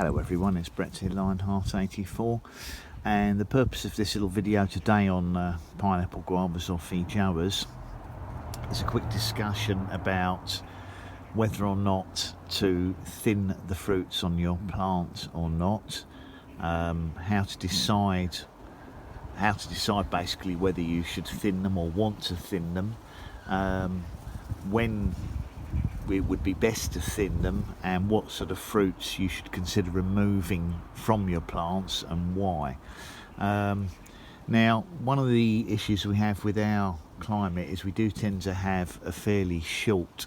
Hello everyone, it's Brett here, Lionheart84, and the purpose of this little video today on pineapple guavas or feijoas is a quick discussion about whether or not to thin the fruits on your plant or not, how to decide basically whether you should thin them or want to thin them, when it would be best to thin them, and what sort of fruits you should consider removing from your plants and why. Now, one of the issues we have with our climate is we do tend to have a fairly short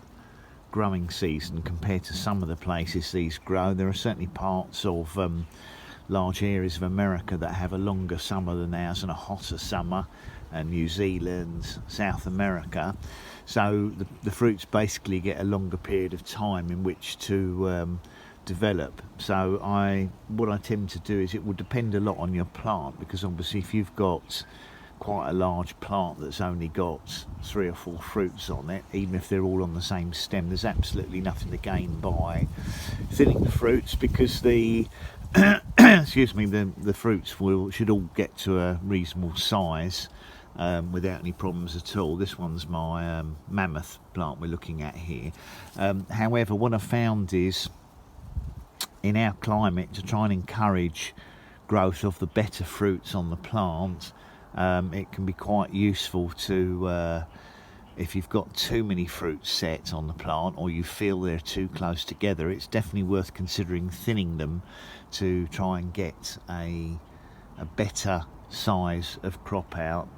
growing season compared to some of the places these grow. There are certainly parts of large areas of America that have a longer summer than ours and a hotter summer, and New Zealand, South America. So the fruits basically get a longer period of time in which to develop. So what I tend to do is, it will depend a lot on your plant, because obviously if you've got quite a large plant that's only got 3 or 4 fruits on it, even if they're all on the same stem, there's absolutely nothing to gain by thinning the fruits, because the excuse me, the fruits should all get to a reasonable size without any problems at all. This one's my mammoth plant we're looking at here. However, what I found is, in our climate, to try and encourage growth of the better fruits on the plant, it can be quite useful to, if you've got too many fruits set on the plant, or you feel they're too close together, it's definitely worth considering thinning them to try and get a better size of crop out,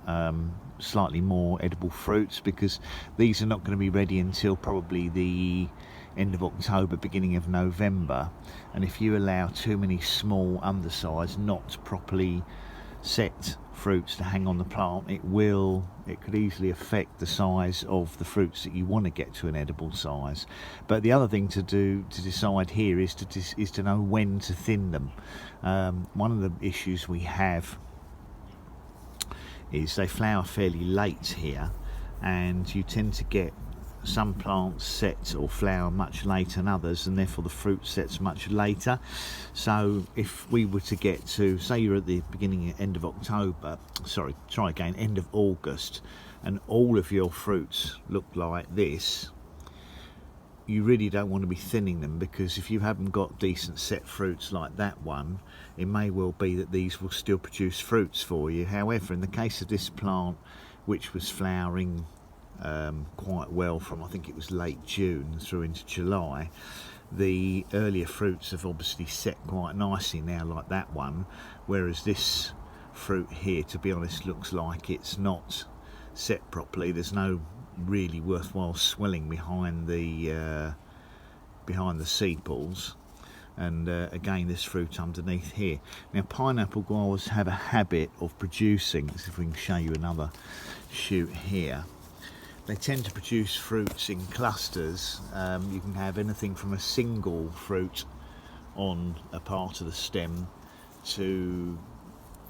slightly more edible fruits, because these are not going to be ready until probably the end of October, beginning of November. And if you allow too many small, undersized, not properly set fruits to hang on the plant, it could easily affect the size of the fruits that you want to get to an edible size. But the other thing to decide here is to know when to thin them. One of the issues we have is they flower fairly late here, and you tend to get some plants set or flower much later than others, and therefore the fruit sets much later. So if we were to get to, say you're at the end of August, and all of your fruits look like this, you really don't want to be thinning them, because if you haven't got decent set fruits like that one, it may well be that these will still produce fruits for you. However, in the case of this plant, which was flowering quite well from, I think it was late June through into July, the earlier fruits have obviously set quite nicely now, like that one, whereas this fruit here, to be honest, looks like it's not set properly. There's no really worthwhile swelling behind the sepals, and again this fruit underneath here. Now, pineapple guavas have a habit of producing, let's see if we can show you another shoot here, they tend to produce fruits in clusters. You can have anything from a single fruit on a part of the stem to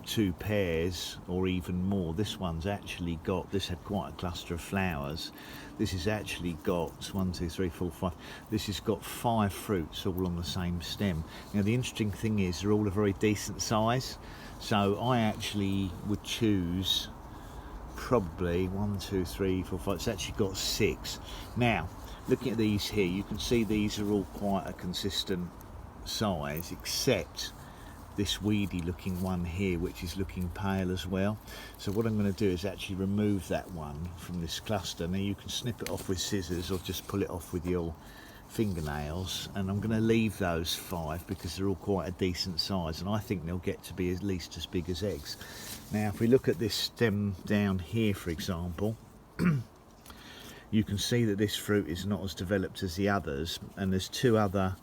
2 pairs or even more. This one's actually got, this had quite a cluster of flowers. This has actually got 1, 2, 3, 4, 5. This has got 5 fruits all on the same stem. Now, the interesting thing is they're all a very decent size. So I actually would choose probably 1, 2, 3, 4, 5. It's actually got 6. Now, looking at these here, you can see these are all quite a consistent size, except this weedy looking one here, which is looking pale as well. So what I'm going to do is actually remove that one from this cluster. Now, you can snip it off with scissors or just pull it off with your fingernails, and I'm going to leave those 5 because they're all quite a decent size, and I think they'll get to be at least as big as eggs. Now, if we look at this stem down here, for example, you can see that this fruit is not as developed as the others, and there's 2 other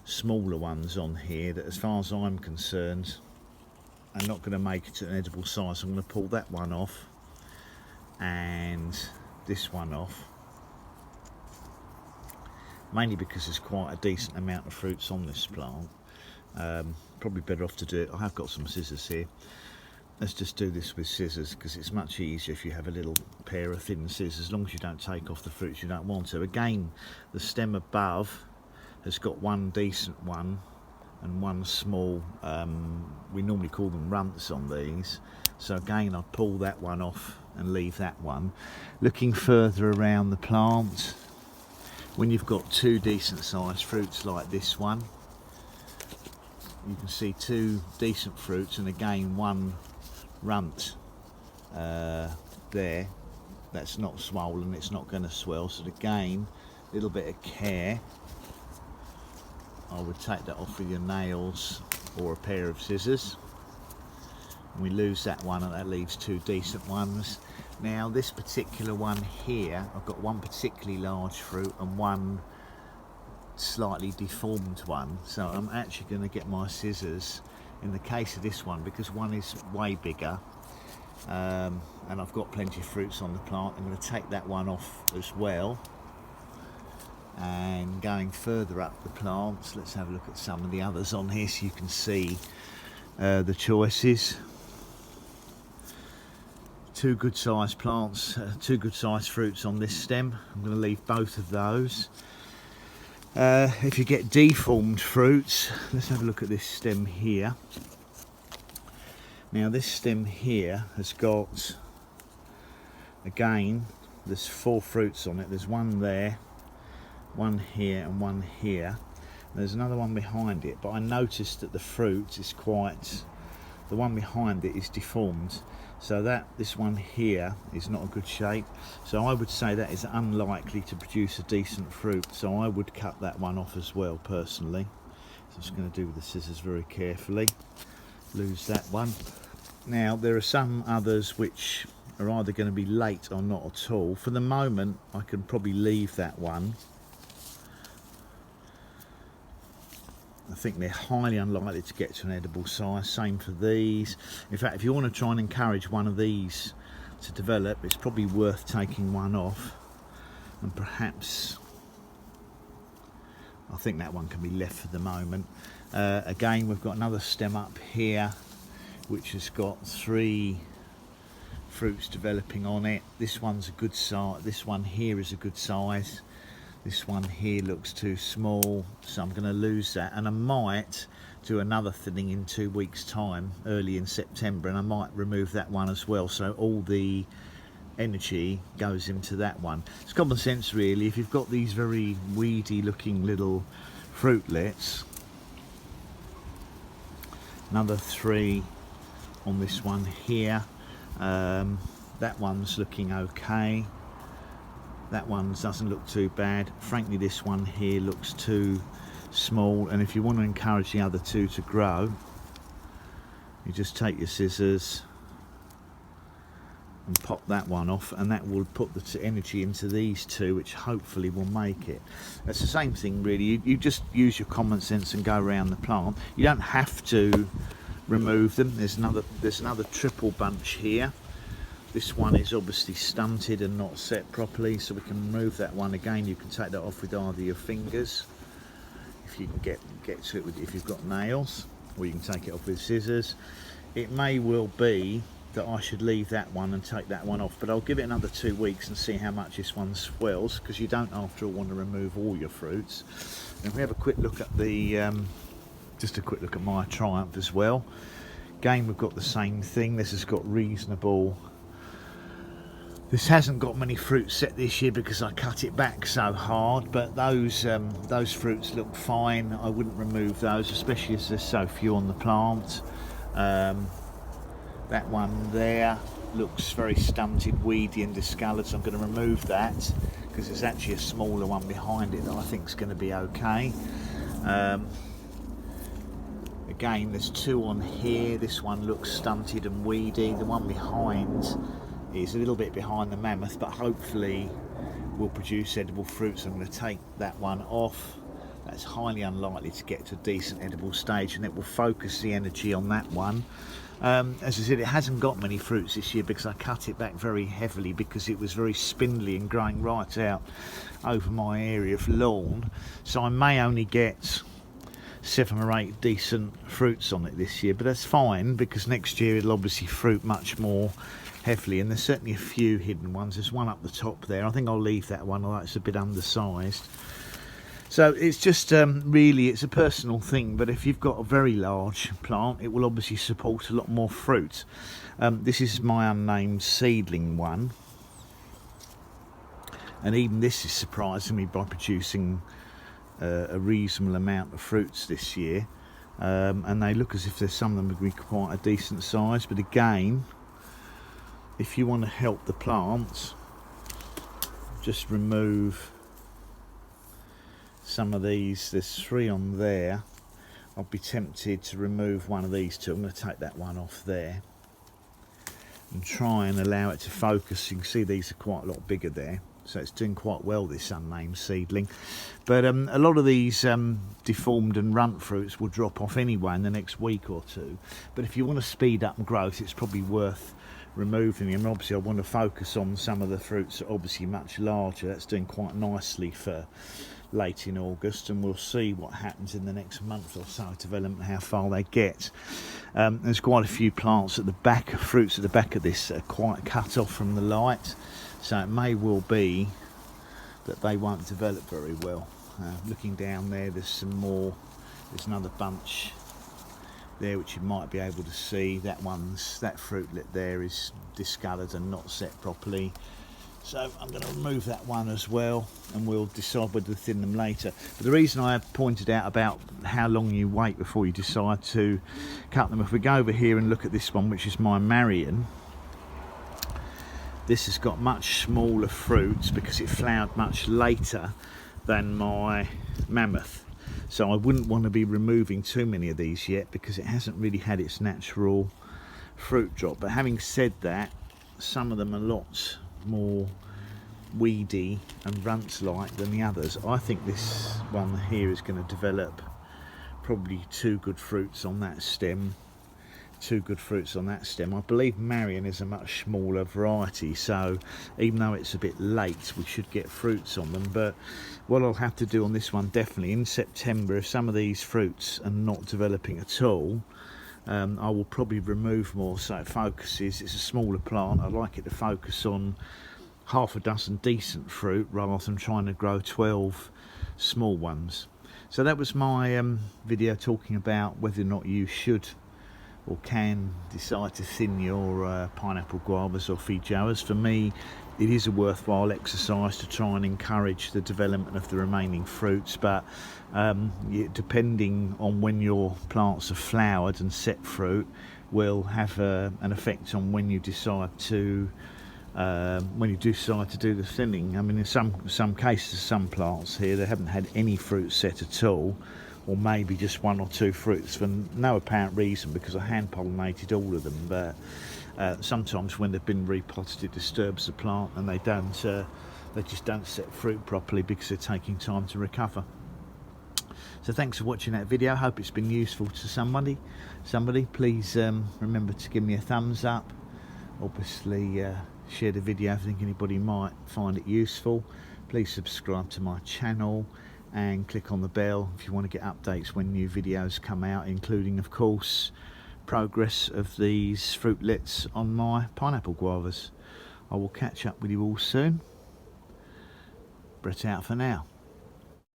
smaller ones on here that, as far as I'm concerned, are not going to make it to an edible size. So I'm going to pull that one off and this one off, mainly because there's quite a decent amount of fruits on this plant. Probably better off to do it, I have got some scissors here. Let's just do this with scissors, because it's much easier if you have a little pair of thin scissors, as long as you don't take off the fruits you don't want to. Again, the stem above has got one decent one and one small, we normally call them runts on these. So again, I'd pull that one off and leave that one. Looking further around the plant, when you've got two decent sized fruits like this one, you can see two decent fruits, and again one runt there that's not swollen, it's not going to swell. So again, a little bit of care. I would take that off with your nails or a pair of scissors. And we lose that one, and that leaves two decent ones. Now this particular one here, I've got one particularly large fruit and one slightly deformed one, so I'm actually going to get my scissors in the case of this one, because one is way bigger, and I've got plenty of fruits on the plant. I'm going to take that one off as well. And going further up the plants, let's have a look at some of the others on here so you can see the choices. Two good sized plants, two good sized fruits on this stem. I'm going to leave both of those. If you get deformed fruits, let's have a look at this stem here. Now this stem here has got, again, there's 4 fruits on it. There's one there, one here and one here. There's another one behind it, but I noticed that the fruit is quite, the one behind it is deformed, so that this one here is not a good shape. So I would say that is unlikely to produce a decent fruit, so I would cut that one off as well personally. So I'm just going to do with the scissors very carefully. Lose that one. Now there are some others which are either going to be late or not at all. For the moment I can probably leave that one. I think they're highly unlikely to get to an edible size. Same for these. In fact, if you want to try and encourage one of these to develop, it's probably worth taking one off, and perhaps, I think that one can be left for the moment. Again, we've got another stem up here which has got 3 fruits developing on it. This one's a good size, this one here is a good size. This one here looks too small, so I'm going to lose that, and I might do another thinning in 2 weeks time, early in September, and I might remove that one as well, so all the energy goes into that one. It's common sense really. If you've got these very weedy looking little fruitlets, another 3 on this one here. That one's looking okay. That one doesn't look too bad. Frankly, this one here looks too small, and if you want to encourage the other 2 to grow, you just take your scissors and pop that one off, and that will put the energy into these 2, which hopefully will make it. It's the same thing really. You just use your common sense and go around the plant. You don't have to remove them. There's another triple bunch here. This one is obviously stunted and not set properly, so we can remove that one. Again, you can take that off with either your fingers, if you can get to it with, if you've got nails, or you can take it off with scissors. It may well be that I should leave that one and take that one off, but I'll give it another 2 weeks and see how much this one swells, because you don't after all want to remove all your fruits. And if we have a quick look at the just a quick look at my Triumph as well. Again, we've got the same thing. This has got reasonable, this hasn't got many fruits set this year because I cut it back so hard, but those fruits look fine. I wouldn't remove those, especially as there's so few on the plant. That one there looks very stunted, weedy and discoloured, so I'm going to remove that because there's actually a smaller one behind it that I think is going to be okay. Again, there's 2 on here. This one looks stunted and weedy. The one behind is a little bit behind the mammoth, but hopefully will produce edible fruits. I'm going to take that one off. That's highly unlikely to get to a decent edible stage, and it will focus the energy on that one. As I said, it hasn't got many fruits this year because I cut it back very heavily because it was very spindly and growing right out over my area of lawn. So I may only get 7 or 8 decent fruits on it this year, but that's fine because next year it'll obviously fruit much more heavily, and there's certainly a few hidden ones. There's one up the top there. I think I'll leave that one, although it's a bit undersized. So it's just really, it's a personal thing, but if you've got a very large plant, it will obviously support a lot more fruit. This is my unnamed seedling one, and even this is surprising me by producing a reasonable amount of fruits this year, and they look as if there's some of them would be quite a decent size. But again, if you want to help the plants, just remove some of these. There's 3 on there. I'd be tempted to remove one of these 2. I'm going to take that one off there and try and allow it to focus. You can see these are quite a lot bigger there, so it's doing quite well, this unnamed seedling. But a lot of these deformed and runt fruits will drop off anyway in the next week or 2. But if you want to speed up growth, it's probably worth removing them. Obviously I want to focus on some of the fruits that are obviously much larger. That's doing quite nicely for late in August, and we'll see what happens in the next month or so, development, how far they get. There's quite a few plants at the back, fruits at the back of this that are quite cut off from the light, so it may well be that they won't develop very well. Looking down there, there's some more. There's another bunch there which you might be able to see. That fruitlet there is discoloured and not set properly, so I'm going to remove that one as well, and we'll decide whether to thin them later. But the reason I pointed out about how long you wait before you decide to cut them, if we go over here and look at this one, which is my Marion, this has got much smaller fruits because it flowered much later than my Mammoth. So I wouldn't want to be removing too many of these yet because it hasn't really had its natural fruit drop. But having said that, some of them are lots more weedy and runt-like than the others. I think this one here is going to develop probably 2 good fruits on that stem. 2 good fruits on that stem. I believe Marion is a much smaller variety, so even though it's a bit late, we should get fruits on them. But what I'll have to do on this one, definitely in September, if some of these fruits are not developing at all, I will probably remove more so it focuses. It's a smaller plant. I like it to focus on half a dozen decent fruit rather than trying to grow 12 small ones. So that was my video talking about whether or not you should or can decide to thin your pineapple guavas or feijoas. For me, it is a worthwhile exercise to try and encourage the development of the remaining fruits, but depending on when your plants are flowered and set fruit will have an effect on when you decide to do the thinning. I mean, in some cases, some plants here, they haven't had any fruit set at all, or maybe just 1 or 2 fruits for no apparent reason because I hand pollinated all of them. But sometimes when they've been repotted, it disturbs the plant and they just don't set fruit properly because they're taking time to recover. So thanks for watching that video. I hope it's been useful to somebody. Please remember to give me a thumbs up. Obviously share the video if you think anybody might find it useful. Please subscribe to my channel and click on the bell if you want to get updates when new videos come out, including of course progress of these fruitlets on my pineapple guavas. I will catch up with you all soon. Brett out for now.